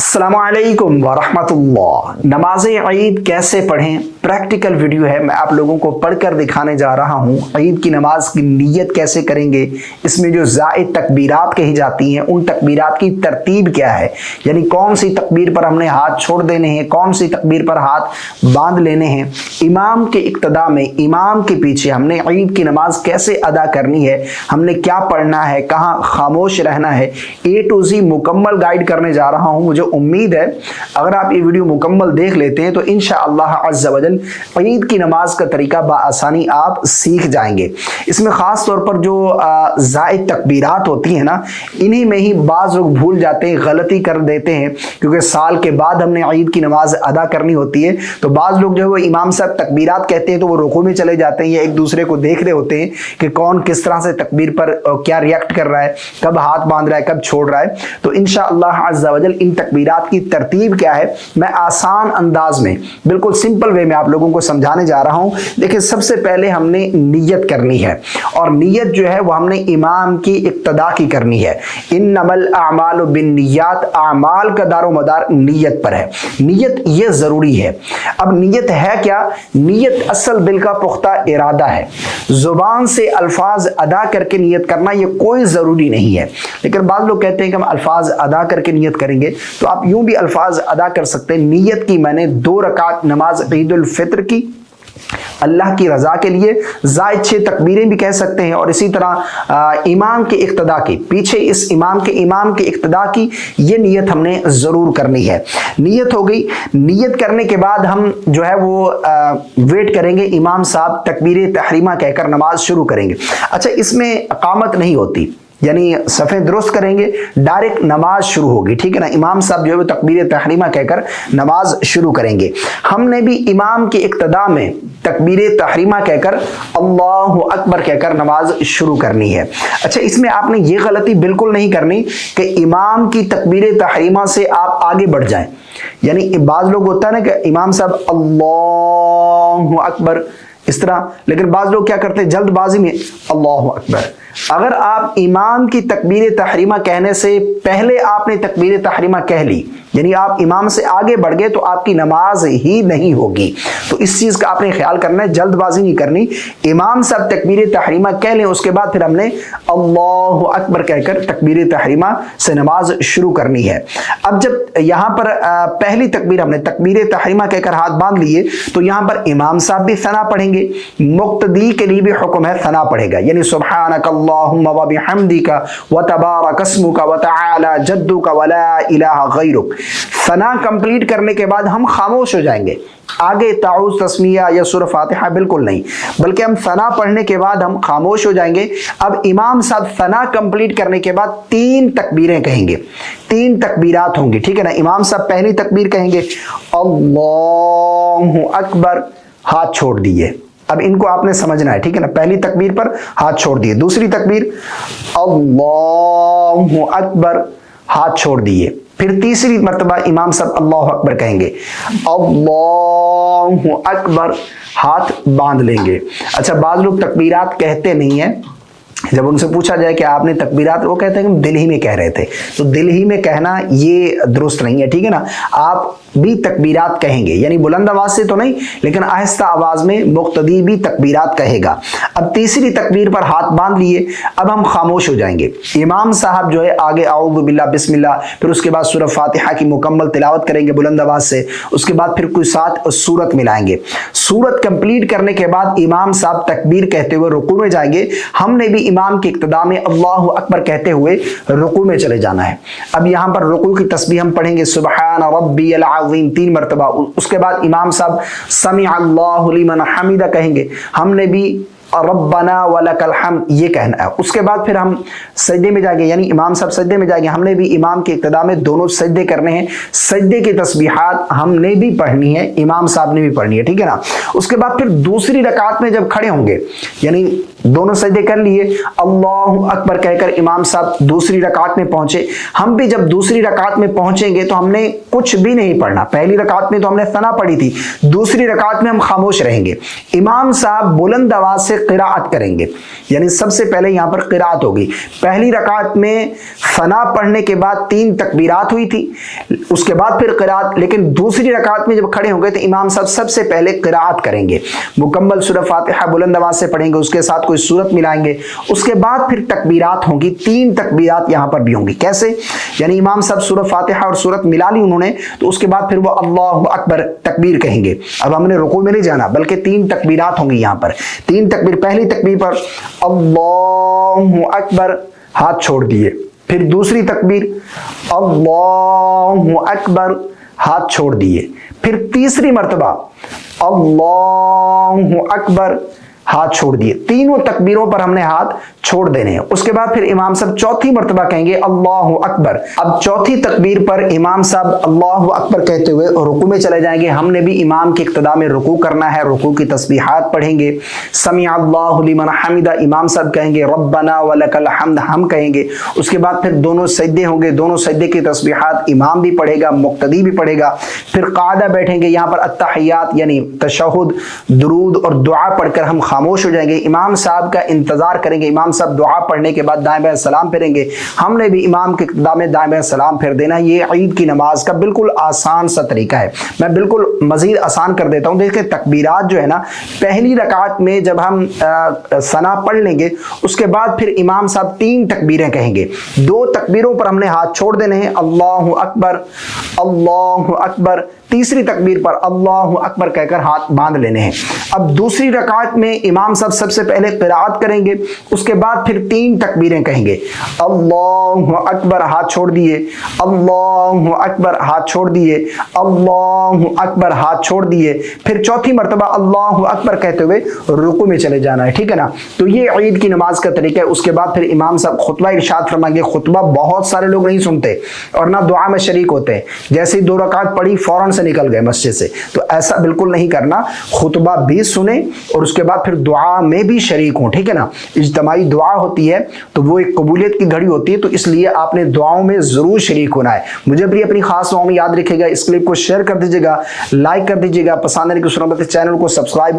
अस्सलामु अलैकुम वरहमतुल्लाह। नमाज ईद कैसे पढ़ें, प्रैक्टिकल वीडियो है। मैं आप लोगों को पढ़कर दिखाने जा रहा हूँ। ईद की नमाज की नीयत कैसे करेंगे, इसमें जो ज़ायद तकबीरात कही जाती हैं उन तकबीरात की तरतीब क्या है, यानी कौन सी तकबीर पर हमने हाथ छोड़ देने हैं, कौन सी तकबीर पर हाथ बांध लेने हैं, इमाम के इक्तदा में इमाम के पीछे हमने ईद की नमाज कैसे अदा करनी है, हमने क्या पढ़ना है, कहाँ खामोश रहना है, A to Z मुकम्मल गाइड करने जा रहा हूँ। मुझे उम्मीद है अगर आप ये वीडियो मुकम्मल देख लेते हैं तो इंशाअल्लाह अज़्ज़ा वजल ईद की नमाज का तरीका बाआसानी आप सीख जाएंगे। इसमें ख़ास तौर पर जो ज़ायद तकबीरात होती हैं ना, इन्हीं में ही बाज़ लोग भूल जाते हैं, गलती कर देते हैं, क्योंकि साल के बाद हमने ईद की नमाज अदा करनी होती है। तो बाज़ लोग जो है वो इमाम साहब तकबीरात कहते हैं तो वो रुकू में चले जाते हैं या एक दूसरे को देख रहे होते हैं कि कौन किस तरह से तकबीर पर क्या रिएक्ट कर रहा है, कब हाथ बांध रहा है, कब छोड़ रहा है। तो इंशाअल्लाह अज़्ज़ा वजल इन तकबीरात की तरतीब क्या है मैं आसान अंदाज में बिल्कुल सिंपल वे में आप लोगों को समझाने जा रहा हूं। देखिए, सबसे पहले हमने नियत करनी है और नियत जो है वो हमने इमाम की इक्तदा की करनी है। इन्नमल अमालु बिन्नियात, अमाल का दारो मदार नियत पर है। नियत ये जरूरी है। अब नियत है क्या? नियत असल दिल का पुख्ता इरादा है। जुबान से अल्फाज अदा करके नियत करना ये कोई ज़रूरी नहीं है, लेकिन बाद लोग कहते हैं कि हम अल्फाज अदा करके नियत करेंगे, तो आप यूं भी अल्फाज अदा कर सकते हैं। नियत की मैंने 2 रकात नमाज ईद उल फित्र की अल्लाह की रज़ा के लिए, ज़ायद 6 तकबीरें भी कह सकते हैं, और इसी तरह इमाम के इक्तदा की, पीछे इस इमाम के इक्तदा की ये नियत हमने ज़रूर करनी है। नियत हो गई। नियत करने के बाद हम जो है वो वेट करेंगे, इमाम साहब तकबीर तहरीमा कहकर नमाज शुरू करेंगे। अच्छा, इसमें इकामत नहीं होती, यानी सफ़े दुरुस्त करेंगे, डायरेक्ट नमाज शुरू होगी, ठीक है ना। इमाम साहब जो है वो तकबीर तहरीमा कहकर नमाज शुरू करेंगे। हमने भी इमाम के इक्तदा में तकबीर तहरीमा कहकर अल्लाहु अकबर कहकर नमाज शुरू करनी है। अच्छा, इसमें आपने ये गलती बिल्कुल नहीं करनी कि इमाम की तकबीर तहरीमा से आप आगे बढ़ जाएं। यानी बाज़ लोग होता है ना कि इमाम साहब अल्लाहु अकबर इस तरह, लेकिन बाज़ लोग क्या करते हैं जल्दबाजी में अल्लाहु अकबर। अगर आप इमाम की तकबीर तहरीमा कहने से पहले आपने तकबीर तहरीमा कह ली, यानी आप इमाम से आगे बढ़ गए, तो आपकी नमाज ही नहीं होगी। तो इस चीज़ का आपने ख्याल करना है, जल्दबाजी नहीं करनी। इमाम साहब तकबीर तहरीमा कह लें, उसके बाद फिर हमने अल्लाहु अकबर कहकर तकबीर तहरीमा से नमाज शुरू करनी है। अब जब यहाँ पर पहली तकबीर हमने तकबीर तहरीमा कहकर हाथ बांध लिए, तो यहाँ पर इमाम साहब भी सना पढ़ेंगे, मुक्तदी के लिए भी हुक्म है सना पढ़ेगा, यानी सुब्हानक अल्लाहुम्मा व बिहम्दिका व तबारक अस्मुका व तआला जद्दुका व ला इलाहा गैरुक। सना कंप्लीट करने के बाद हम खामोश हो जाएंगे। आगे ताउज़, तस्मिया या सूरह फातिहा बिल्कुल नहीं, बल्कि हम सना पढ़ने के बाद हम खामोश हो जाएंगे। अब इमाम साहब सना कंप्लीट करने के बाद 3 तकबीरें कहेंगे, 3 तकबीरात होंगी, ठीक है ना। इमाम साहब पहली तकबीर कहेंगे अल्लाहु अकबर, हाथ छोड़ दिए। अब इनको आपने समझना है, ठीक है ना। पहली तकबीर पर हाथ छोड़ दिए, दूसरी तकबीर अल्लाहु अकबर, हाथ छोड़ दिए, फिर तीसरी मर्तबा इमाम साहब अल्लाहु अकबर कहेंगे, अल्लाहु अकबर, हाथ बांध लेंगे। अच्छा, बाज़ लोग तकबीरात कहते नहीं हैं, जब उनसे पूछा जाए कि आपने तकबीरात, वो कहते हैं कि हम दिल ही में कह रहे थे। तो दिल ही में कहना ये दुरुस्त नहीं है, ठीक है ना। आप भी तकबीरात कहेंगे, यानी बुलंद आवाज से तो नहीं, लेकिन आहिस्ता आवाज में मुक्तदी भी तकबीरात कहेगा। अब तीसरी तकबीर पर हाथ बांध लिए, अब हम खामोश हो जाएंगे। इमाम साहब जो है आगे आऊज़ु बिल्लाह बिस्मिल्लाह, फिर उसके बाद सूरह फातिहा की मुकम्मल तिलावत करेंगे बुलंद आवाज से, उसके बाद फिर कोई साथ सूरत मिलाएंगे। सूरत कंप्लीट करने के बाद इमाम साहब तकबीर कहते हुए रुकू में जाएंगे। हमने भी इमाम के इक्तदा में अल्लाहु अकबर कहते हुए रुकू में चले जाना है। अब यहाँ पर रुकू की तस्बीह हम पढ़ेंगे सुब्हान रब्बियल अज़ीम 3 मरतबा। उसके बाद इमाम साहब समी अल्लाहु लिमन हमिदा कहेंगे। हमने भी रब्बना वलकल हम्द ये कहना है। उसके बाद फिर हम सजदे में जाएंगे, यानी इमाम साहब सजदे में जाएंगे। हमने भी इमाम के इक्तदा में दोनों सजदे करने हैं। सजदे की तस्बीहात हमने भी पढ़नी है, इमाम साहब ने भी पढ़नी है, ठीक है ना। उसके बाद फिर दूसरी रकात में जब खड़े होंगे, यानी दोनों सजदे कर लिए, अल्लाहु अकबर कहकर इमाम साहब दूसरी रकात में पहुंचे। हम भी जब दूसरी रकात में पहुंचेंगे तो हमने कुछ भी नहीं पढ़ना। पहली रकात में तो हमने सना पढ़ी थी, दूसरी रकात में हम खामोश रहेंगे। इमाम साहब बुलंद आवाज से قراءت کریں گے، یعنی سب سے پہلے یہاں پر قراءت ہوگی۔ پہلی رکعت میں ثنا پڑھنے کے بعد 3 تکبیرات ہوئی تھی، اس کے بعد پھر قراءت، لیکن دوسری رکعت میں جب کھڑے ہوں گے تو امام صاحب سب سے پہلے قراءت کریں گے، مکمل سورہ فاتحہ بلند آواز سے پڑھیں گے، اس کے ساتھ کوئی سورت ملائیں گے، اس کے بعد پھر تکبیرات ہوں گی، 3 تکبیرات یہاں پر بھی ہوں گی۔ کیسے؟ یعنی امام صاحب سورہ فاتحہ اور سورت ملا لی انہوں نے، تو اس کے بعد پھر وہ اللہ اکبر تکبیر کہیں گے۔ اب ہم نے رکوع میں نہیں جانا، بلکہ 3 تکبیرات ہوں گی یہاں پر۔ 3 تکبیر، پہلی تکبیر پر اللہ اکبر، ہاتھ چھوڑ دیے، پھر دوسری تکبیر اللہ اکبر، ہاتھ چھوڑ دیے، پھر تیسری مرتبہ اللہ اکبر، ہاتھ چھوڑ دیے۔ تینوں تکبیروں پر ہم نے ہاتھ چھوڑ دینے ہیں۔ اس کے بعد پھر امام صاحب چوتھی مرتبہ کہیں گے اللہ اکبر۔ اب چوتھی تکبیر پر امام صاحب اللہ اکبر کہتے ہوئے رکوع میں چلے جائیں گے۔ ہم نے بھی امام کی اقتداء میں رکوع کرنا ہے، رکوع کی تسبیحات پڑھیں گے، سمع اللہ لمن حمدہ امام صاحب کہیں گے، ربنا ولک الحمد ہم کہیں گے۔ اس کے بعد پھر دونوں سجدے ہوں گے، دونوں سجدے کی تسبیحات امام بھی پڑھے گا، مقتدی بھی پڑھے گا۔ پھر قاعدہ بیٹھیں گے، یہاں پر التحیات یعنی تشہد، درود اور دعا پڑھ کر ہم خاموش ہو جائیں گے، امام صاحب کا انتظار کریں گے۔ امام صاحب دعا پڑھنے کے بعد دائیں بائیں سلام پھیریں گے، ہم نے بھی امام کے اقتداء میں دائیں بائیں سلام پھیر دینا۔ یہ عید کی نماز کا بالکل آسان سا طریقہ ہے، میں بالکل مزید آسان کر دیتا ہوں۔ دیکھیں تکبیرات جو ہے نا، پہلی رکعت میں جب ہم ثنا پڑھ لیں گے، اس کے بعد پھر امام صاحب 3 تکبیریں کہیں گے، 2 تکبیروں پر ہم نے ہاتھ چھوڑ دینے ہیں، اللہ اکبر اللہ اکبر، تیسری تکبیر پر اللہ اکبر کہہ کر ہاتھ باندھ لینے ہیں۔ اب دوسری رکعت میں امام صاحب سب سے پہلے قراءت کریں گے، اس کے بعد پھر 3 تکبیریں کہیں گے، اللہ اکبر، ہاتھ چھوڑ دیے، اللہ اکبر، ہاتھ چھوڑ دیے، اللہ اکبر، ہاتھ چھوڑ دیے، پھر چوتھی مرتبہ اللہ اکبر کہتے ہوئے رکوع میں چلے جانا ہے، ٹھیک ہے نا۔ تو یہ عید کی نماز کا طریقہ ہے۔ اس کے بعد پھر امام صاحب خطبہ ارشاد فرمائیں گے۔ خطبہ بہت سارے لوگ نہیں سنتے اور نہ دعا میں شریک ہوتے ہیں، جیسے ہی 2 رکعت پڑھی فوراً سے نکل گئے مسجد سے، تو ایسا بالکل نہیں کرنا۔ خطبہ بھی سنیں اور اس کے بعد پھر دعا میں بھی شریک ہوں، ٹھیک ہے نا۔ اجتماعی دعا ہوتی ہے تو وہ ایک قبولیت کی گھڑی ہوتی ہے، تو اس لیے آپ نے دعاؤں میں ضرور شریک ہونا ہے۔ مجھے بھی اپنی خاص دعاؤں میں یاد رکھے گا۔ اس کلپ کو شیئر کر دیجیے گا، لائک کر دیجیے گا، پسند آنے کی صورت میں چینل کو سبسکرائب کر